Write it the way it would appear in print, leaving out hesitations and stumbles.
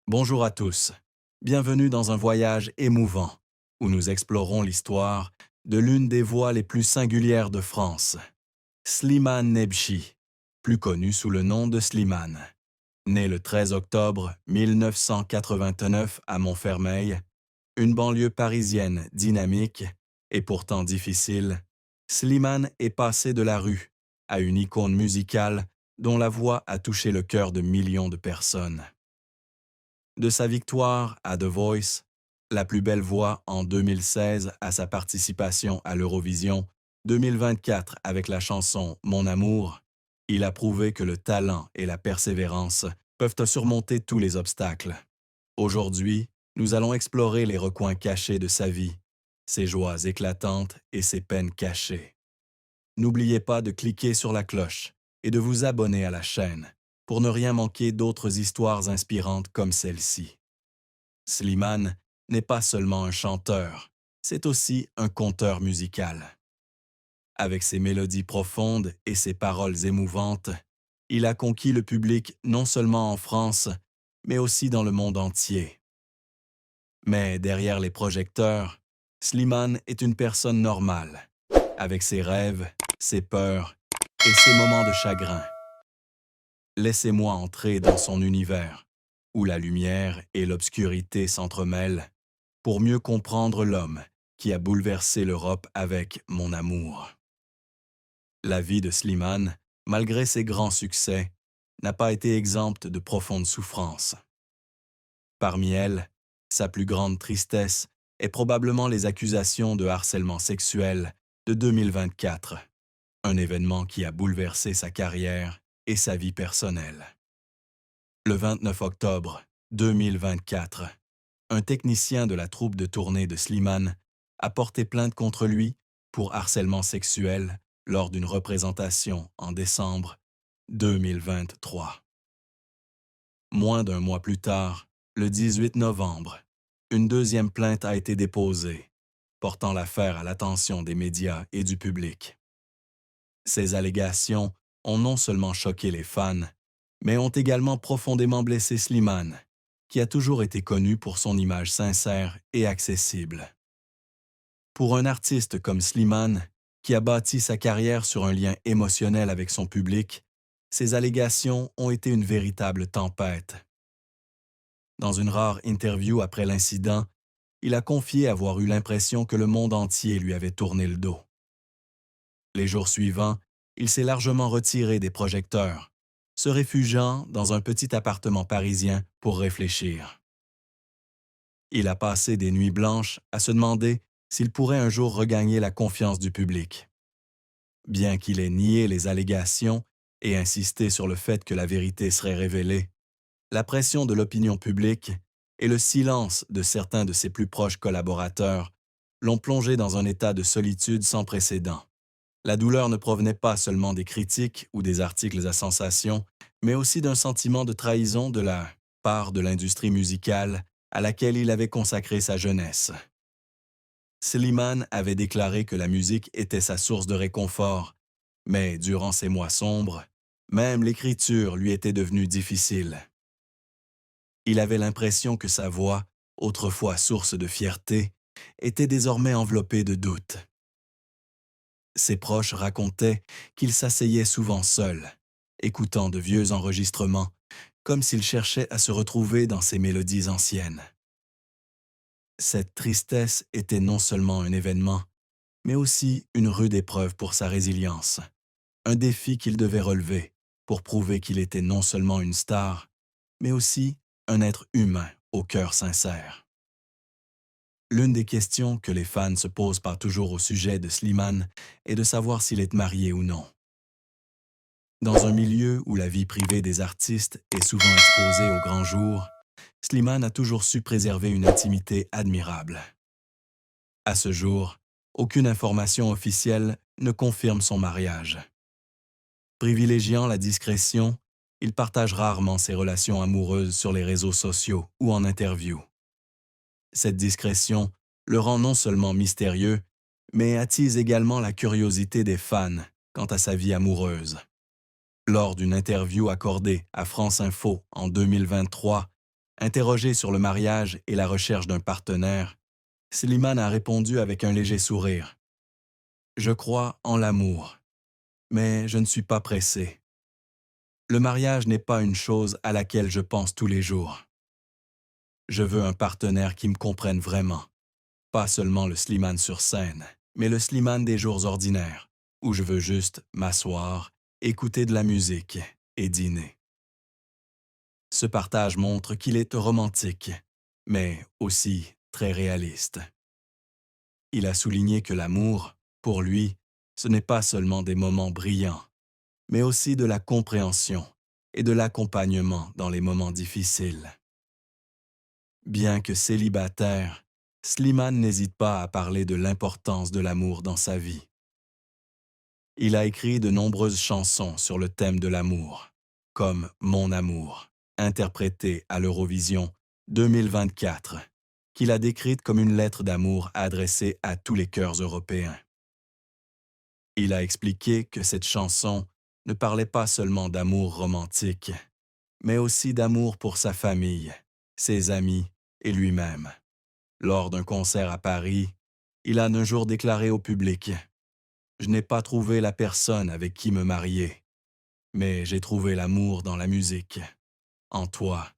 Bonjour à tous. Bienvenue dans un voyage émouvant où nous explorons l'histoire de l'une des voix les plus singulières de France, Slimane Nebchi, plus connu sous le nom de Slimane. Né le 13 octobre 1989 à Montfermeil, une banlieue parisienne dynamique et pourtant difficile, Slimane est passé de la rue à une icône musicale dont la voix a touché le cœur de millions de personnes. De sa victoire à The Voice, la plus belle voix en 2016 à sa participation à l'Eurovision 2024 avec la chanson Mon amour, il a prouvé que le talent et la persévérance peuvent surmonter tous les obstacles. Aujourd'hui, nous allons explorer les recoins cachés de sa vie, ses joies éclatantes et ses peines cachées. N'oubliez pas de cliquer sur la cloche et de vous abonner à la chaîne pour ne rien manquer d'autres histoires inspirantes comme celle-ci. Slimane n'est pas seulement un chanteur, c'est aussi un conteur musical. Avec ses mélodies profondes et ses paroles émouvantes, il a conquis le public non seulement en France, mais aussi dans le monde entier. Mais derrière les projecteurs, Slimane est une personne normale, avec ses rêves, ses peurs et ses moments de chagrin. Laissez-moi entrer dans son univers, où la lumière et l'obscurité s'entremêlent, pour mieux comprendre l'homme qui a bouleversé l'Europe avec Mon amour. La vie de Slimane, malgré ses grands succès, n'a pas été exempte de profondes souffrances. Parmi elles, sa plus grande tristesse est probablement les accusations de harcèlement sexuel de 2024, un événement qui a bouleversé sa carrière et sa vie personnelle. Le 29 octobre 2024, un technicien de la troupe de tournée de Slimane a porté plainte contre lui pour harcèlement sexuel lors d'une représentation en décembre 2023. Moins d'un mois plus tard, le 18 novembre, une deuxième plainte a été déposée, portant l'affaire à l'attention des médias et du public. Ces allégations ont non seulement choqué les fans, mais ont également profondément blessé Slimane, qui a toujours été connu pour son image sincère et accessible. Pour un artiste comme Slimane, qui a bâti sa carrière sur un lien émotionnel avec son public, ces allégations ont été une véritable tempête. Dans une rare interview après l'incident, il a confié avoir eu l'impression que le monde entier lui avait tourné le dos. Les jours suivants, il s'est largement retiré des projecteurs, se réfugiant dans un petit appartement parisien pour réfléchir. Il a passé des nuits blanches à se demander s'il pourrait un jour regagner la confiance du public. Bien qu'il ait nié les allégations et insisté sur le fait que la vérité serait révélée, la pression de l'opinion publique et le silence de certains de ses plus proches collaborateurs l'ont plongé dans un état de solitude sans précédent. La douleur ne provenait pas seulement des critiques ou des articles à sensation, mais aussi d'un sentiment de trahison de la part de l'industrie musicale à laquelle il avait consacré sa jeunesse. Slimane avait déclaré que la musique était sa source de réconfort, mais durant ces mois sombres, même l'écriture lui était devenue difficile. Il avait l'impression que sa voix, autrefois source de fierté, était désormais enveloppée de doutes. Ses proches racontaient qu'il s'asseyait souvent seul, écoutant de vieux enregistrements, comme s'il cherchait à se retrouver dans ses mélodies anciennes. Cette tristesse était non seulement un événement, mais aussi une rude épreuve pour sa résilience, un défi qu'il devait relever pour prouver qu'il était non seulement une star, mais aussi un être humain au cœur sincère. L'une des questions que les fans se posent par toujours au sujet de Slimane est de savoir s'il est marié ou non. Dans un milieu où la vie privée des artistes est souvent exposée au grand jour, Slimane a toujours su préserver une intimité admirable. À ce jour, aucune information officielle ne confirme son mariage. Privilégiant la discrétion, il partage rarement ses relations amoureuses sur les réseaux sociaux ou en interview. Cette discrétion le rend non seulement mystérieux, mais attise également la curiosité des fans quant à sa vie amoureuse. Lors d'une interview accordée à France Info en 2023, Interrogé sur le mariage et la recherche d'un partenaire, Slimane a répondu avec un léger sourire. « Je crois en l'amour, mais je ne suis pas pressé. Le mariage n'est pas une chose à laquelle je pense tous les jours. Je veux un partenaire qui me comprenne vraiment, pas seulement le Slimane sur scène, mais le Slimane des jours ordinaires, où je veux juste m'asseoir, écouter de la musique et dîner. » Ce partage montre qu'il est romantique, mais aussi très réaliste. Il a souligné que l'amour, pour lui, ce n'est pas seulement des moments brillants, mais aussi de la compréhension et de l'accompagnement dans les moments difficiles. Bien que célibataire, Slimane n'hésite pas à parler de l'importance de l'amour dans sa vie. Il a écrit de nombreuses chansons sur le thème de l'amour, comme Mon amour, interprétée à l'Eurovision 2024, qu'il a décrite comme une lettre d'amour adressée à tous les cœurs européens. Il a expliqué que cette chanson ne parlait pas seulement d'amour romantique, mais aussi d'amour pour sa famille, ses amis et lui-même. Lors d'un concert à Paris, il a un jour déclaré au public « Je n'ai pas trouvé la personne avec qui me marier, mais j'ai trouvé l'amour dans la musique, en toi.